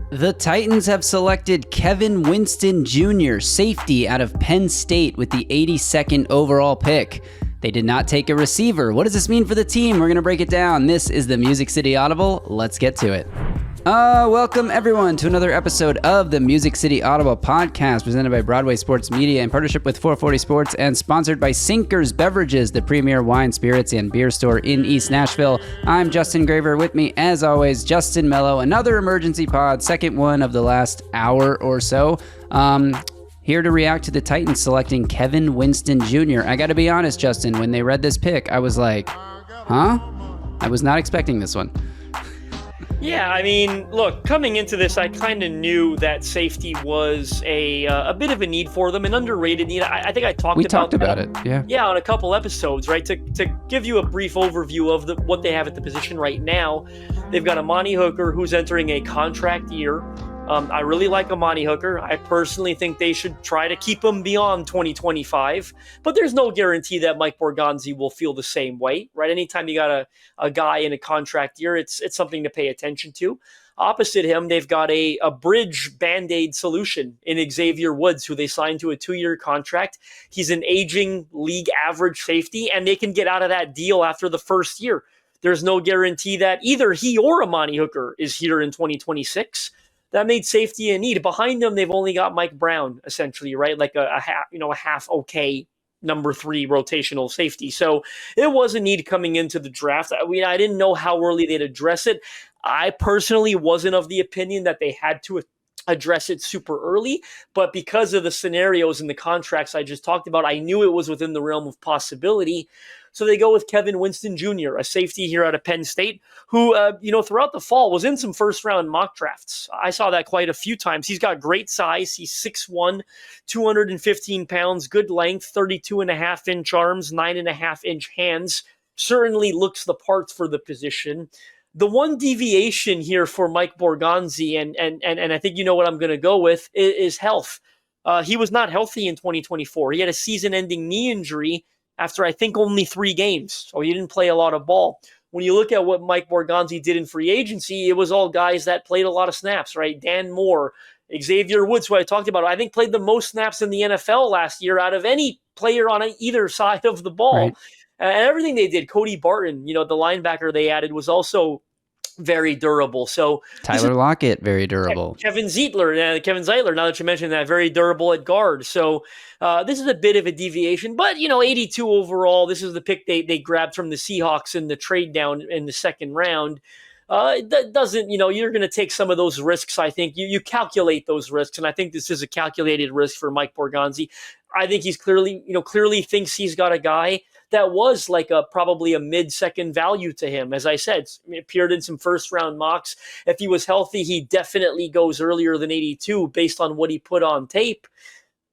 The Titans have selected Kevin Winston Jr., safety out of Penn State with the 82nd overall pick. They did not take a receiver. What does this mean for the team? We're going to break it down. This is the Music City Audible. Let's get to it. Welcome everyone to another episode of the Music City Audible podcast presented by Broadway Sports Media in partnership with 440 Sports and sponsored by Sinkers Beverages, the premier wine, spirits, and beer store in East Nashville. I'm Justin Graver. With me, as always, Justin Melo. Another emergency pod, second one of the last hour or so. Here to react to the Titans selecting Kevin Winston Jr. I got to be honest, Justin, when they read this pick, I was like, huh? I was not expecting this one. Yeah, I mean, look, coming into this, I kind of knew that safety was a bit of a need for them, an underrated need. I think I talked about it, yeah. Yeah, on a couple episodes, right? To give you a brief overview of what they have at the position right now, they've got Amani Hooker, who's entering a contract year. I really like Amani Hooker. I personally think they should try to keep him beyond 2025, but there's no guarantee that Mike Borgonzi will feel the same way, right? Anytime you got a guy in a contract year, it's something to pay attention to. Opposite him, they've got a bridge Band-Aid solution in Xavier Woods, who they signed to a 2-year contract. He's an aging league average safety, and they can get out of that deal after the first year. There's no guarantee that either he or Amani Hooker is here in 2026. That made safety a need. Behind them, they've only got Mike Brown, essentially, right? Like a half okay number 3 rotational safety. So it was a need coming into the draft. I mean, I didn't know how early they'd address it. I personally wasn't of the opinion that they had to address it super early, but because of the scenarios and the contracts I just talked about, I knew it was within the realm of possibility. So they go with Kevin Winston Jr., a safety here out of Penn State, who, throughout the fall was in some first-round mock drafts. I saw that quite a few times. He's got great size. He's 6'1", 215 pounds, good length, 32.5-inch arms, 9.5-inch hands. Certainly looks the part for the position. The one deviation here for Mike Borgonzi, and I think you know what I'm going to go with, is health. He was not healthy in 2024. He had a season-ending knee injury after I think only 3 games, so he didn't play a lot of ball. When you look at what Mike Borgonzi did in free agency, it was all guys that played a lot of snaps, right? Dan Moore, Xavier Woods, who I talked about, I think played the most snaps in the NFL last year out of any player on either side of the ball. Right. And everything they did, Cody Barton, the linebacker they added, was also very durable. So Tyler Lockett, very durable. Kevin Zeitler, now that you mentioned that, very durable at guard. So this is a bit of a deviation, but 82 overall. This is the pick they grabbed from the Seahawks in the trade down in the second round. That doesn't, you're going to take some of those risks. I think you calculate those risks, and I think this is a calculated risk for Mike Borgonzi. I think he's clearly thinks he's got a guy that was like probably a mid-second value to him. As I said, appeared in some first-round mocks. If he was healthy, he definitely goes earlier than 82 based on what he put on tape.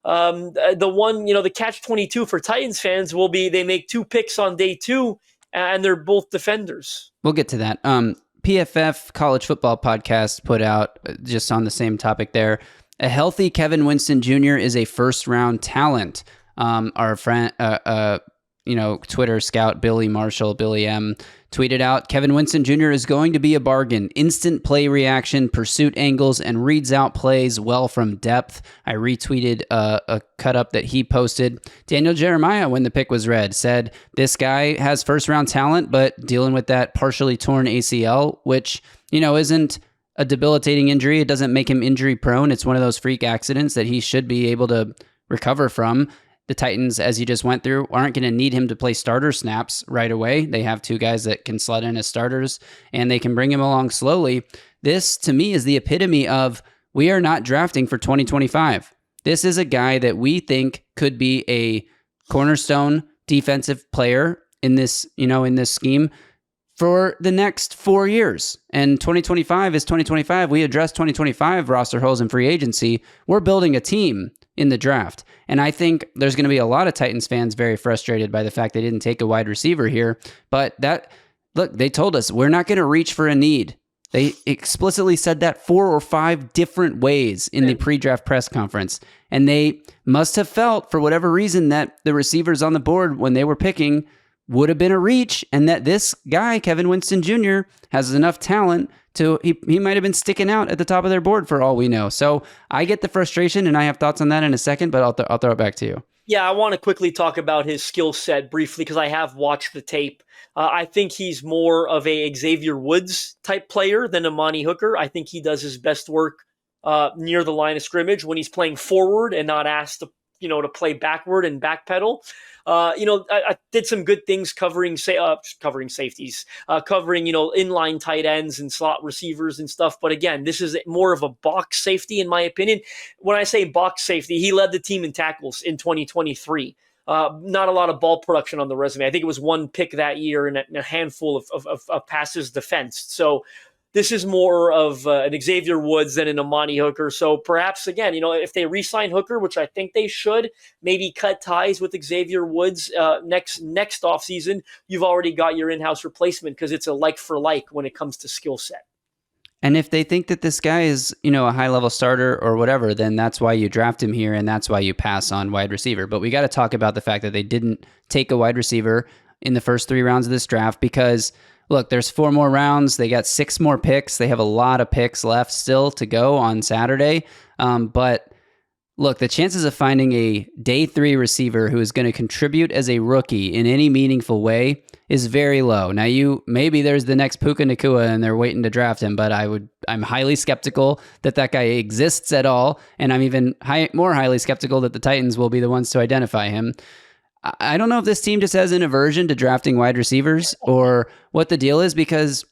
The catch-22 for Titans fans will be they make 2 picks on day 2, and they're both defenders. We'll get to that. PFF College Football Podcast put out, just on the same topic there, a healthy Kevin Winston Jr. is a first-round talent. Our friend, Twitter scout Billy M tweeted out, Kevin Winston Jr. is going to be a bargain. Instant play reaction, pursuit angles, and reads out plays well from depth. I retweeted a cut up that he posted. Daniel Jeremiah, when the pick was read, said, this guy has first round talent, but dealing with that partially torn ACL, which, isn't a debilitating injury. It doesn't make him injury prone. It's one of those freak accidents that he should be able to recover from. The Titans, as you just went through, aren't going to need him to play starter snaps right away. They have 2 guys that can slot in as starters, and they can bring him along slowly. This, to me, is the epitome of we are not drafting for 2025. This is a guy that we think could be a cornerstone defensive player in this scheme for the next 4 years. And 2025 is 2025. We address 2025 roster holes in free agency. We're building a team in the draft. And I think there's going to be a lot of Titans fans very frustrated by the fact they didn't take a wide receiver here. But they told us we're not going to reach for a need. They explicitly said that 4 or 5 different ways in the pre-draft press conference. And they must have felt, for whatever reason, that the receivers on the board when they were picking would have been a reach, and that this guy, Kevin Winston Jr., has enough talent to, he might have been sticking out at the top of their board for all we know. So I get the frustration, and I have thoughts on that in a second, but I'll throw it back to you. Yeah, I want to quickly talk about his skill set briefly because I have watched the tape. I think he's more of a Xavier Woods type player than Amani Hooker. I think he does his best work near the line of scrimmage when he's playing forward and not asked to, to play backward and backpedal. I did some good things covering safeties, covering, inline tight ends and slot receivers and stuff. But again, this is more of a box safety, in my opinion. When I say box safety, he led the team in tackles in 2023. Not a lot of ball production on the resume. I think it was one pick that year and a handful of passes defensed. So this is more of an Xavier Woods than an Amani Hooker. So perhaps, again, if they re-sign Hooker, which I think they should, maybe cut ties with Xavier Woods next offseason, you've already got your in-house replacement because it's a like for like when it comes to skill set. And if they think that this guy is, a high-level starter or whatever, then that's why you draft him here and that's why you pass on wide receiver. But we got to talk about the fact that they didn't take a wide receiver in the first 3 rounds of this draft because, look, there's 4 more rounds. They got 6 more picks. They have a lot of picks left still to go on Saturday. But look, the chances of finding a day 3 receiver who is going to contribute as a rookie in any meaningful way is very low. Now, maybe there's the next Puka Nacua and they're waiting to draft him, but I'm highly skeptical that guy exists at all, and I'm even more highly skeptical that the Titans will be the ones to identify him. I don't know if this team just has an aversion to drafting wide receivers or what the deal is, because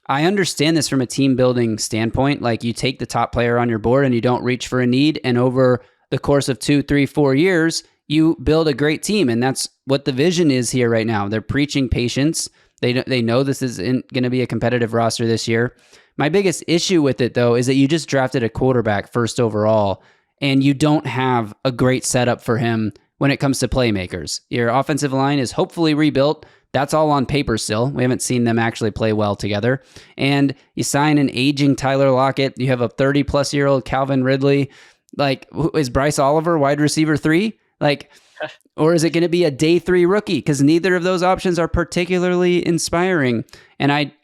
I understand this from a team building standpoint. Like, you take the top player on your board and you don't reach for a need, and over the course of 2, 3, 4 years, you build a great team. And that's what the vision is here right now. They're preaching patience. They know this isn't going to be a competitive roster this year. My biggest issue with it, though, is that you just drafted a quarterback first overall, and you don't have a great setup for him when it comes to playmakers. Your offensive line is hopefully rebuilt. That's all on paper still. We haven't seen them actually play well together. And you sign an aging Tyler Lockett. You have a 30-plus-year-old Calvin Ridley. Like, is Bryce Oliver wide receiver 3? Like, or is it going to be a day 3 rookie? Because neither of those options are particularly inspiring. And I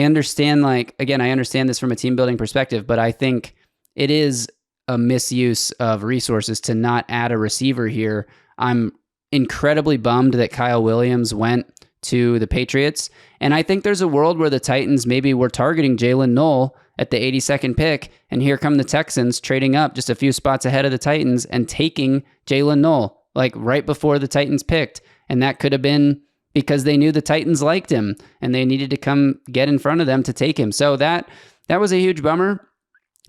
understand, I understand this from a team building perspective, but I think it is a misuse of resources to not add a receiver here. I'm incredibly bummed that Kyle Williams went to the Patriots. And I think there's a world where the Titans maybe were targeting Jalen Knoll at the 82nd pick, and here come the Texans trading up just a few spots ahead of the Titans and taking Jalen Knoll, like right before the Titans picked. And that could have been because they knew the Titans liked him and they needed to come get in front of them to take him. So that was a huge bummer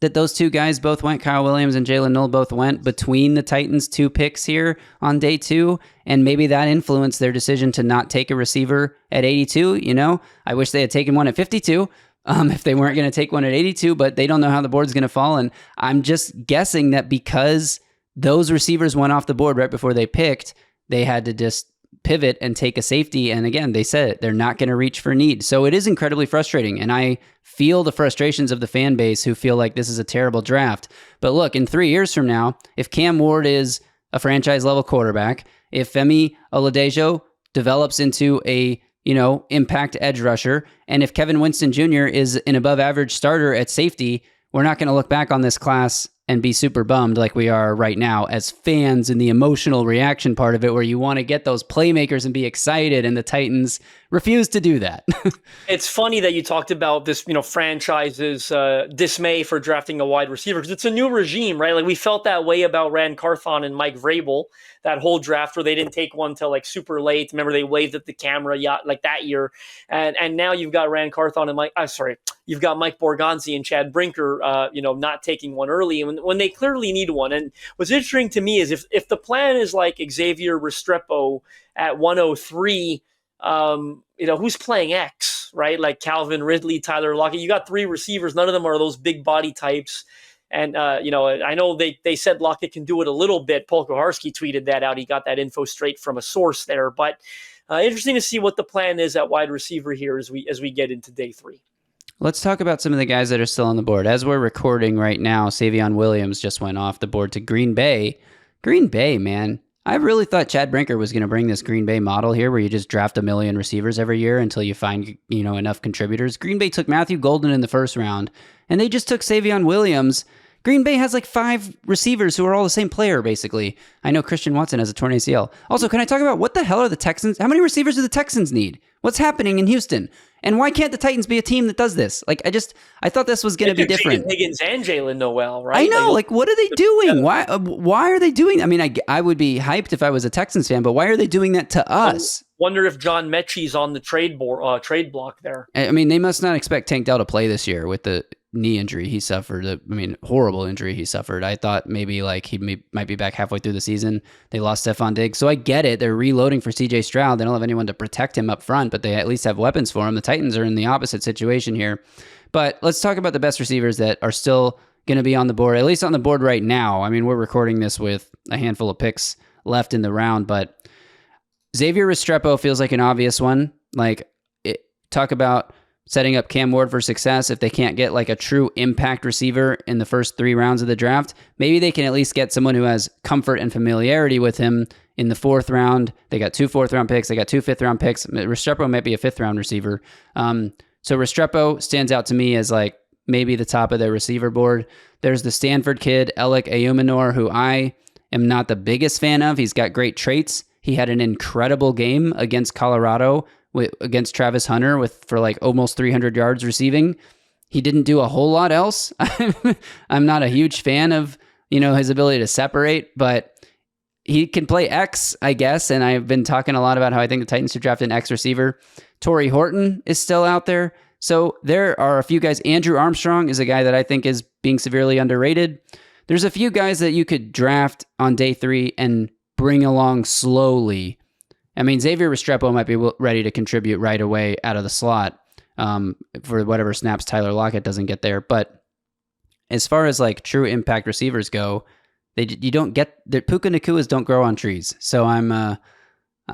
that those 2 guys both went. Kyle Williams and Jalen Knoll both went between the Titans' 2 picks here on day 2, and maybe that influenced their decision to not take a receiver at 82. I wish they had taken one at 52 if they weren't going to take one at 82, but they don't know how the board's going to fall, and I'm just guessing that because those receivers went off the board right before they picked, they had to just pivot and take a safety. And again, they said it, they're not going to reach for need. So it is incredibly frustrating. And I feel the frustrations of the fan base who feel like this is a terrible draft. But look, in 3 years from now, if Cam Ward is a franchise level quarterback, if Femi Oladejo develops into a, impact edge rusher, and if Kevin Winston Jr. is an above average starter at safety, we're not going to look back on this class and be super bummed like we are right now as fans in the emotional reaction part of it, where you want to get those playmakers and be excited, and the Titans refuse to do that. It's funny that you talked about this, franchise's dismay for drafting a wide receiver, because it's a new regime, right? Like, we felt that way about Rand Carthon and Mike Vrabel, that whole draft where they didn't take one till super late. Remember, they waved at the camera that year. And now you've got Rand Carthon and you've got Mike Borgonzi and Chad Brinker, not taking one early when they clearly need one. And what's interesting to me is if the plan is like Xavier Restrepo at 103, who's playing X, right? Like Calvin Ridley, Tyler Lockett. You got 3 receivers. None of them are those big body types. And, I know they said Lockett can do it a little bit. Paul Koharski tweeted that out. He got that info straight from a source there. But interesting to see what the plan is at wide receiver here as we get into day 3. Let's talk about some of the guys that are still on the board. As we're recording right now, Savion Williams just went off the board to Green Bay. Green Bay, man. I really thought Chad Brinker was going to bring this Green Bay model here where you just draft 1 million receivers every year until you find, enough contributors. Green Bay took Matthew Golden in the first round, and they just took Savion Williams. Green Bay has like 5 receivers who are all the same player, basically. I know Christian Watson has a torn ACL. Also, can I talk about what the hell are the Texans? How many receivers do the Texans need? What's happening in Houston? And why can't the Titans be a team that does this? Like, I thought this was going to be different. Higgins and Jalen Noel, right? I know. Like, what are they doing? Why are they doing? I mean, I would be hyped if I was a Texans fan, but why are they doing that to us? Wonder if John Mechie's on the trade block there. I mean, they must not expect Tank Dell to play this year with the knee injury he suffered. Horrible injury he suffered. I thought maybe like might be back halfway through the season. They lost Stephon Diggs. So I get it. They're reloading for CJ Stroud. They don't have anyone to protect him up front, but they at least have weapons for him. The Titans are in the opposite situation here. But let's talk about the best receivers that are still going to be on the board, at least on the board right now. I mean, we're recording this with a handful of picks left in the round, but Xavier Restrepo feels like an obvious one. Talk about setting up Cam Ward for success. If they can't get like a true impact receiver in the first 3 rounds of the draft, maybe they can at least get someone who has comfort and familiarity with him in the 4th round. They got 2 4th-round picks. They got 2 5th-round picks. Restrepo might be a 5th-round receiver. So Restrepo stands out to me as like maybe the top of their receiver board. There's the Stanford kid, Alec Ayumanor, who I am not the biggest fan of. He's got great traits. He had an incredible game against Colorado against Travis Hunter for like almost 300 yards receiving. He didn't do a whole lot else. I'm not a huge fan of, his ability to separate, but he can play X, I guess. And I've been talking a lot about how I think the Titans should draft an X receiver. Torrey Horton is still out there. So there are a few guys. Andrew Armstrong is a guy that I think is being severely underrated. There's a few guys that you could draft on day 3 and bring along slowly. I mean, Xavier Restrepo might be ready to contribute right away out of the slot for whatever snaps Tyler Lockett doesn't get there. But as far as like true impact receivers go, you don't get the Puka Nakuas don't grow on trees. So I'm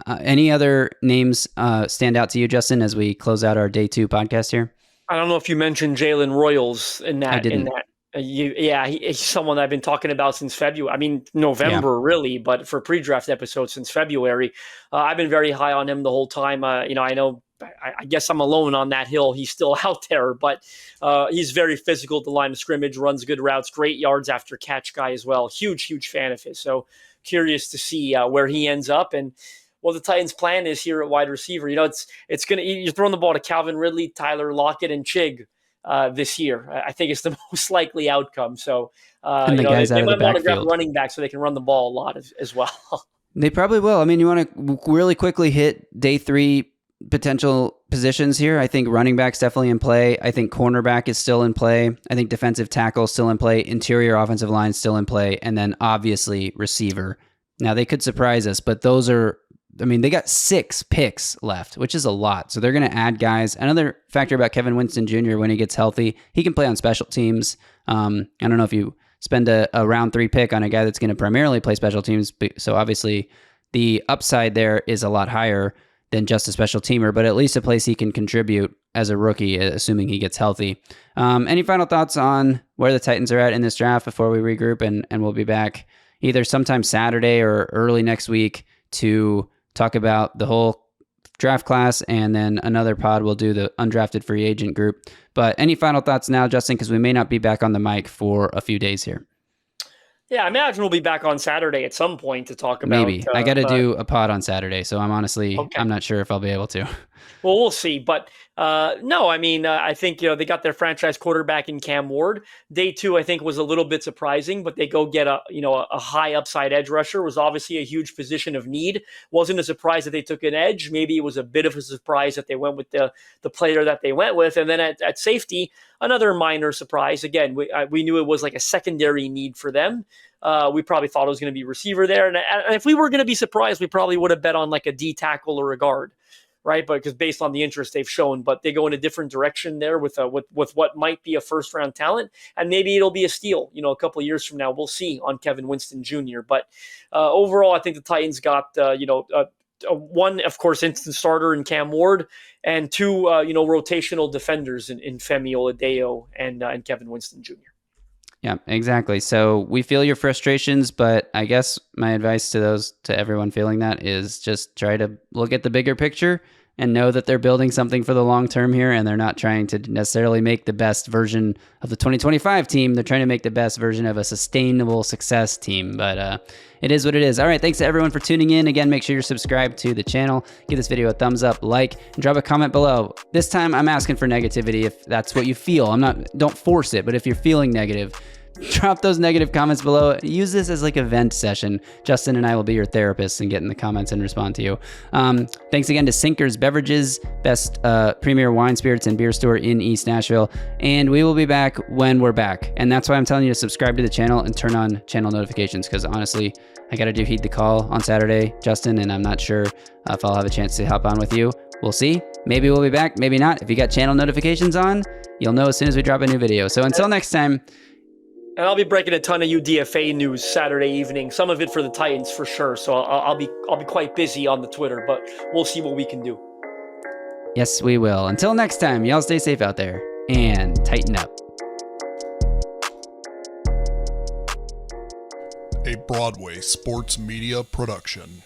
any other names stand out to you, Justin, as we close out our day 2 podcast here? I don't know if you mentioned Jalen Royals in that. I didn't. He's someone I've been talking about since February. I mean, November really, but for pre-draft episodes since February. I've been very high on him the whole time. I know, I guess I'm alone on that hill. He's still out there, but he's very physical at the line of scrimmage, runs good routes, great yards after catch guy as well. Huge fan of his. So curious to see where he ends up and what the Titans' plan is here at wide receiver. It's gonna you're throwing the ball to Calvin Ridley, Tyler Lockett, and Chig. This year, I think it's the most likely outcome. So, and the guys they out of the might want to grab backfield. running back so they can run the ball a lot as well. They probably will. I mean, you want to really quickly hit day 3 potential positions here. I think running back's definitely in play. I think cornerback is still in play. I think defensive tackle is still in play. Interior offensive line is still in play. And then obviously receiver. Now they could surprise us, but those are, they got 6 picks left, which is a lot. So they're going to add guys. Another factor about Kevin Winston Jr. when he gets healthy, he can play on special teams. I don't know if you spend a round 3 pick on a guy that's going to primarily play special teams. So obviously the upside there is a lot higher than just a special teamer, but at least a place he can contribute as a rookie, assuming he gets healthy. Any final thoughts on where the Titans are at in this draft before we regroup? And we'll be back either sometime Saturday or early next week to talk about the whole draft class, and then another pod we'll do the undrafted free agent group. But any final thoughts now, Justin, because we may not be back on the mic for a few days here. Yeah, I imagine we'll be back on Saturday at some point to talk about. Maybe. I got to do a pod on Saturday, so I'm honestly, I'm not sure if I'll be able to. Well, we'll see. But no, I think they got their franchise quarterback in Cam Ward. Day 2, I think, was a little bit surprising, but they go get a high upside edge rusher. Was obviously a huge position of need. Wasn't a surprise that they took an edge. Maybe it was a bit of a surprise that they went with the player that they went with. And then at safety, another minor surprise. Again, we knew it was like a secondary need for them. We probably thought it was going to be receiver there. And if we were going to be surprised, we probably would have bet on like a D tackle or a guard. Right, but because based on the interest they've shown, but they go in a different direction there with what might be a first round talent, and maybe it'll be a steal. A couple of years from now, we'll see on Kevin Winston Jr. But overall, I think the Titans got one, of course, instant starter in Cam Ward, and 2 rotational defenders in Femi Oladeo and Kevin Winston Jr. Yeah, exactly. So we feel your frustrations, but I guess my advice to everyone feeling that is just try to look at the bigger picture and know that they're building something for the long term here, and they're not trying to necessarily make the best version of the 2025 team. They're trying to make the best version of a sustainable success team, but it is what it is. All right, thanks to everyone for tuning in. Again, make sure you're subscribed to the channel. Give this video a thumbs up, like, and drop a comment below. This time, I'm asking for negativity if that's what you feel. Don't force it, but if you're feeling negative, drop those negative comments below. Use this as like a vent session. Justin and I will be your therapists and get in the comments and respond to you. Thanks again to Sinkers Beverages, best premier wine, spirits, and beer store in East Nashville. And we will be back when we're back. And that's why I'm telling you to subscribe to the channel and turn on channel notifications, because honestly, I got to do Heed the Call on Saturday, Justin, and I'm not sure if I'll have a chance to hop on with you. We'll see. Maybe we'll be back, maybe not. If you got channel notifications on, you'll know as soon as we drop a new video. So until next time. And I'll be breaking a ton of UDFA news Saturday evening. Some of it for the Titans for sure. So I'll be quite busy on the Twitter, but we'll see what we can do. Yes, we will. Until next time, y'all stay safe out there and tighten up. A Broadway sports media production.